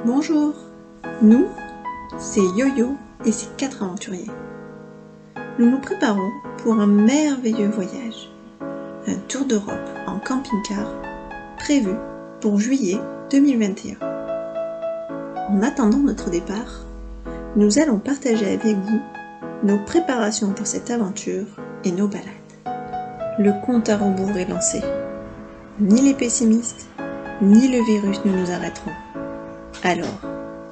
Bonjour, nous, c'est Yo-Yo et ses 4 aventuriers. Nous nous préparons pour un merveilleux voyage, un tour d'Europe en camping-car prévu pour juillet 2021. En attendant notre départ, nous allons partager avec vous nos préparations pour cette aventure et nos balades. Le compte à rebours est lancé. Ni les pessimistes, ni le virus ne nous arrêteront. Alors,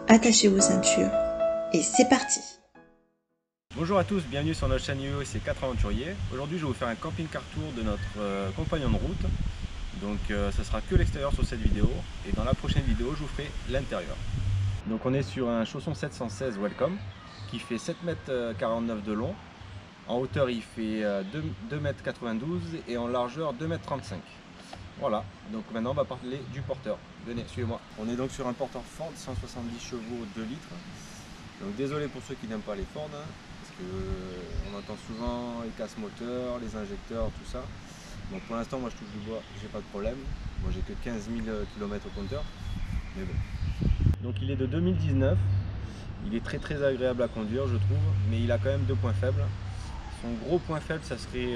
attachez vos ceintures et c'est parti! Bonjour à tous, bienvenue sur notre chaîne Yo-Yo et ses 4 aventuriers. Aujourd'hui je vais vous faire un camping-car tour de notre compagnon de route. Donc ce sera que l'extérieur sur cette vidéo et dans la prochaine vidéo je vous ferai l'intérieur. Donc on est sur un chausson 716 Welcome qui fait 7,49 m de long. En hauteur il fait 2,92 m et en largeur 2,35 m. Voilà, donc maintenant on va parler du porteur. Venez, suivez-moi. On est donc sur un porteur Ford 170 chevaux 2 litres. Donc désolé pour ceux qui n'aiment pas les Ford, parce qu'on entend souvent les casse moteurs, les injecteurs, tout ça. Donc pour l'instant moi je touche du bois, j'ai pas de problème. Moi j'ai que 15 000 km au compteur, mais bon. Donc il est de 2019, il est très agréable à conduire je trouve, mais il a quand même 2 points faibles. Son gros point faible, ça serait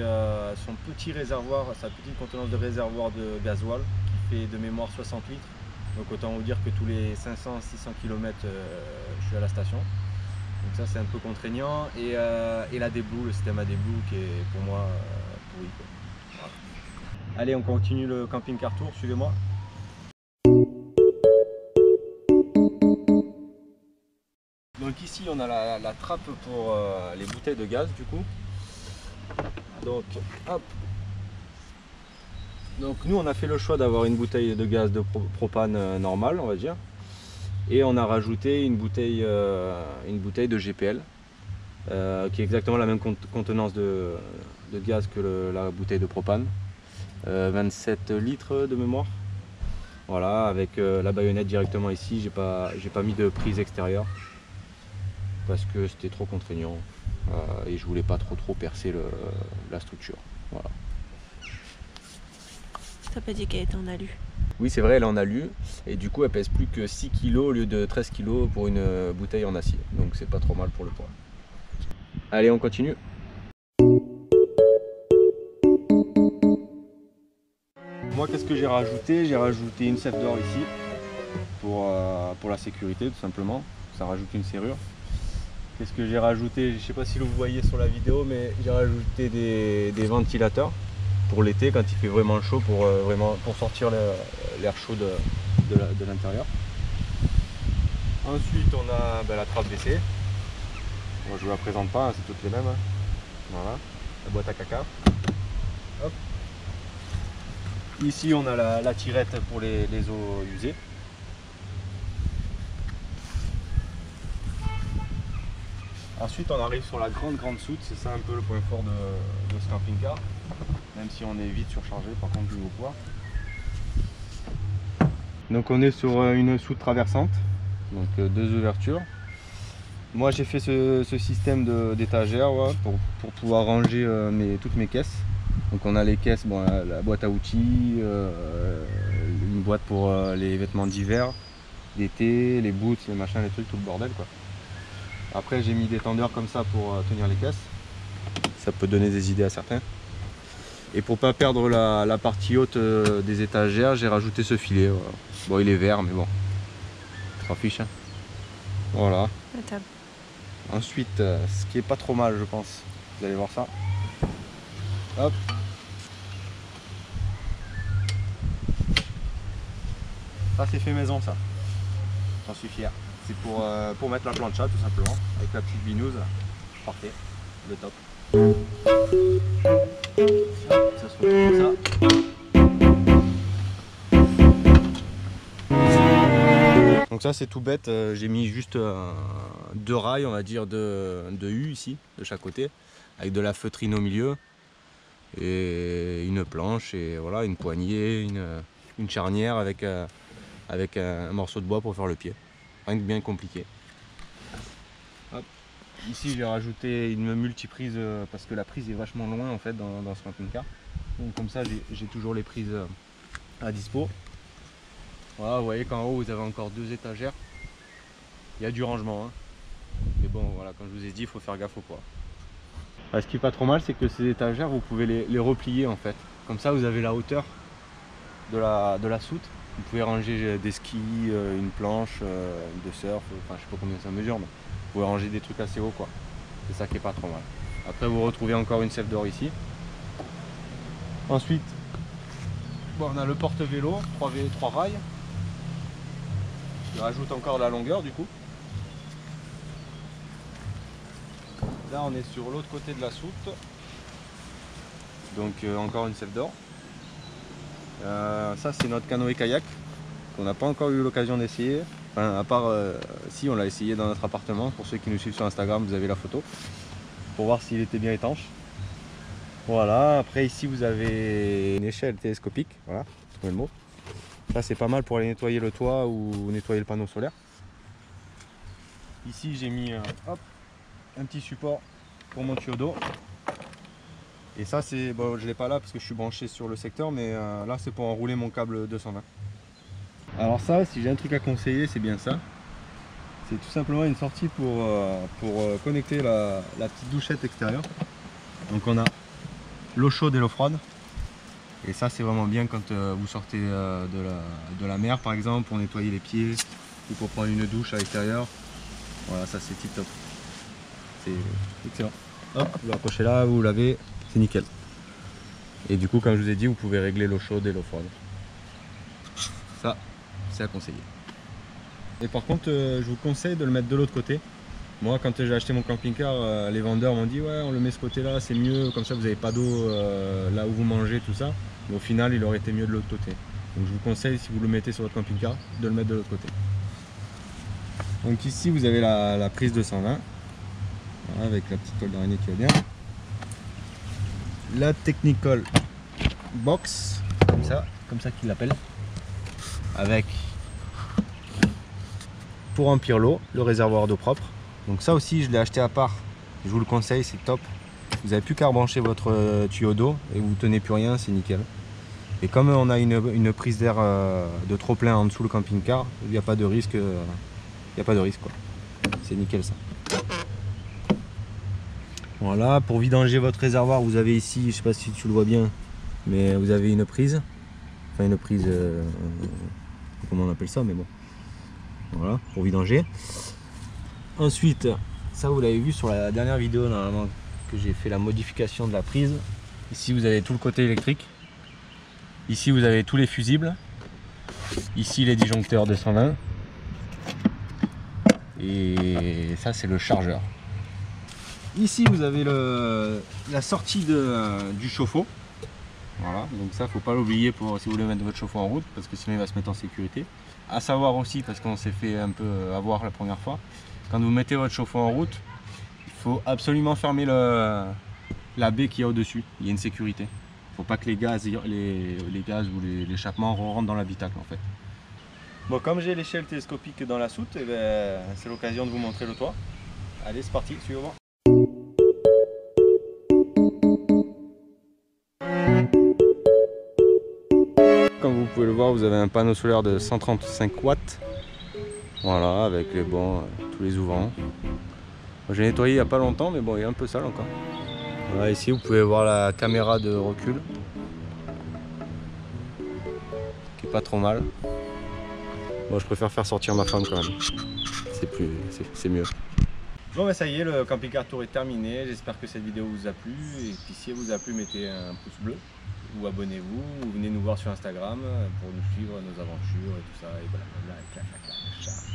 son petit réservoir, sa petite contenance de réservoir de gasoil qui fait de mémoire 60 litres. Donc autant vous dire que tous les 500-600 km je suis à la station. Donc ça c'est un peu contraignant. Et la déboule, le système à déboule qui est pour moi pourri. Voilà. Allez, on continue le camping-car tour, suivez-moi. Donc ici on a la trappe pour les bouteilles de gaz du coup. Donc, hop. Donc nous on a fait le choix d'avoir une bouteille de gaz de propane normale on va dire. Et on a rajouté une bouteille de GPL qui est exactement la même contenance de gaz que la bouteille de propane. 27 litres de mémoire. Voilà, avec la baïonnette directement ici, j'ai pas mis de prise extérieure parce que c'était trop contraignant. Et je voulais pas trop percer la structure. Voilà. T'as pas dit qu'elle était en alu? Oui c'est vrai, elle est en alu et du coup elle pèse plus que 6 kg au lieu de 13 kg pour une bouteille en acier. Donc c'est pas trop mal pour le poids. Allez on continue. Moi qu'est-ce que j'ai rajouté? J'ai rajouté une sève d'or ici pour la sécurité tout simplement. Ça rajoute une serrure. Qu'est-ce que j'ai rajouté? Je ne sais pas si vous voyez sur la vidéo, mais j'ai rajouté des ventilateurs pour l'été quand il fait vraiment chaud, pour sortir l'air chaud de l'intérieur. Ensuite on a la trappe WC. Moi je ne vous la présente pas, hein, c'est toutes les mêmes. Hein. Voilà, la boîte à caca. Hop. Ici on a la tirette pour les eaux usées. Ensuite on arrive sur la grande soute, c'est ça un peu le point fort de ce camping-car, même si on est vite surchargé par contre du haut poids. Donc on est sur une soute traversante, donc 2 ouvertures. Moi j'ai fait ce système d'étagère ouais, pour pouvoir ranger toutes mes caisses. Donc on a les caisses, bon, la boîte à outils, une boîte pour les vêtements d'hiver, d'été, les boots, les machins, les trucs, tout le bordel quoi. Après j'ai mis des tendeurs comme ça pour tenir les caisses. Ça peut donner des idées à certains. Et pour pas perdre la partie haute des étagères, j'ai rajouté ce filet. Voilà. Bon il est vert mais bon. On s'en fiche. Hein. Voilà. La table. Ensuite, ce qui est pas trop mal je pense. Vous allez voir ça. Hop. Ça c'est fait maison ça. J'en suis fier. C'est pour mettre la plancha tout simplement, avec la petite binouse. Parfait, le top. Ça se retrouve comme ça. Donc ça c'est tout bête, j'ai mis juste 2 rails on va dire de U ici, de chaque côté, avec de la feutrine au milieu, et une planche, et voilà, une poignée, une charnière avec un morceau de bois pour faire le pied. Rien de bien compliqué. Hop. Ici j'ai rajouté une multiprise parce que la prise est vachement loin en fait dans ce camping-car. Donc comme ça j'ai toujours les prises à dispo. Voilà, vous voyez qu'en haut vous avez encore 2 étagères Il y a du rangement, hein. Mais bon, voilà, comme je vous ai dit, il faut faire gaffe au poids. Ce qui est pas trop mal, c'est que ces étagères, vous pouvez les replier en fait. Comme ça, vous avez la hauteur de la soute. Vous pouvez ranger des skis, une planche de surf, enfin je sais pas combien ça mesure, mais vous pouvez ranger des trucs assez hauts quoi. C'est ça qui est pas trop mal. Après vous retrouvez encore une selle d'or ici. Ensuite, bon, on a le porte-vélo, 3 rails. Je rajoute encore la longueur du coup. Là on est sur l'autre côté de la soute. Donc encore une selle d'or. Ça c'est notre canoë-kayak qu'on n'a pas encore eu l'occasion d'essayer. Enfin, à part si on l'a essayé dans notre appartement. Pour ceux qui nous suivent sur Instagram, vous avez la photo pour voir s'il était bien étanche. Voilà, après ici vous avez une échelle télescopique, voilà, c'est le mot. Ça c'est pas mal pour aller nettoyer le toit ou nettoyer le panneau solaire. Ici j'ai mis hop, un petit support pour mon tuyau d'eau. Et ça c'est, bon je l'ai pas là parce que je suis branché sur le secteur, mais là c'est pour enrouler mon câble 220. Alors ça, si j'ai un truc à conseiller, c'est bien ça. C'est tout simplement une sortie pour connecter la petite douchette extérieure. Donc on a l'eau chaude et l'eau froide. Et ça c'est vraiment bien quand vous sortez de la mer par exemple, pour nettoyer les pieds ou pour prendre une douche à l'extérieur. Voilà, ça c'est tip top. C'est excellent. Hop, vous l'accrochez là, vous lavez, c'est nickel. Et du coup, comme je vous ai dit, vous pouvez régler l'eau chaude et l'eau froide. Ça, c'est à conseiller. Et par contre, je vous conseille de le mettre de l'autre côté. Moi, quand j'ai acheté mon camping-car, les vendeurs m'ont dit ouais, on le met ce côté-là, c'est mieux, comme ça vous n'avez pas d'eau là où vous mangez, tout ça. Mais au final, il aurait été mieux de l'autre côté. Donc je vous conseille, si vous le mettez sur votre camping-car, de le mettre de l'autre côté. Donc ici, vous avez la prise 220, voilà, avec la petite toile d'araignée qui va bien. La Technical Box, comme ça qu'ils l'appellent, avec, pour remplir l'eau, le réservoir d'eau propre. Donc ça aussi, je l'ai acheté à part, je vous le conseille, c'est top. Vous n'avez plus qu'à rebrancher votre tuyau d'eau et vous ne tenez plus rien, c'est nickel. Et comme on a une prise d'air de trop plein en dessous le camping-car, il n'y a pas de risque, quoi. C'est nickel ça. Voilà, pour vidanger votre réservoir, vous avez ici, je ne sais pas si tu le vois bien, mais vous avez une prise. Enfin une prise, comment on appelle ça, mais bon. Voilà, pour vidanger. Ensuite, ça vous l'avez vu sur la dernière vidéo normalement que j'ai fait la modification de la prise. Ici vous avez tout le côté électrique. Ici vous avez tous les fusibles. Ici les disjoncteurs 220. Et ça c'est le chargeur. Ici vous avez la sortie du chauffe-eau. Voilà, donc ça faut pas l'oublier pour si vous voulez mettre votre chauffe-eau en route, parce que sinon il va se mettre en sécurité. À savoir aussi, parce qu'on s'est fait un peu avoir la première fois, quand vous mettez votre chauffe-eau en route, il faut absolument fermer la baie qu'il y a au-dessus. Il y a une sécurité. Il ne faut pas que les gaz ou l'échappement rentrent dans l'habitacle en fait. Bon, comme j'ai l'échelle télescopique dans la soute, eh ben, c'est l'occasion de vous montrer le toit. Allez, c'est parti, suivez-moi. Comme vous pouvez le voir, vous avez un panneau solaire de 135 watts. Voilà, avec les bancs, tous les ouvrants. J'ai nettoyé il n'y a pas longtemps, mais bon, il est un peu sale encore. Voilà, ici vous pouvez voir la caméra de recul, qui est pas trop mal. Bon, je préfère faire sortir ma femme quand même. C'est mieux. Bon bah ça y est, le camping-car tour est terminé. J'espère que cette vidéo vous a plu. Et puis si elle vous a plu, mettez un pouce bleu. Ou abonnez-vous, ou venez nous voir sur Instagram pour nous suivre nos aventures et tout ça. Et voilà, clac, clac, clac, clac.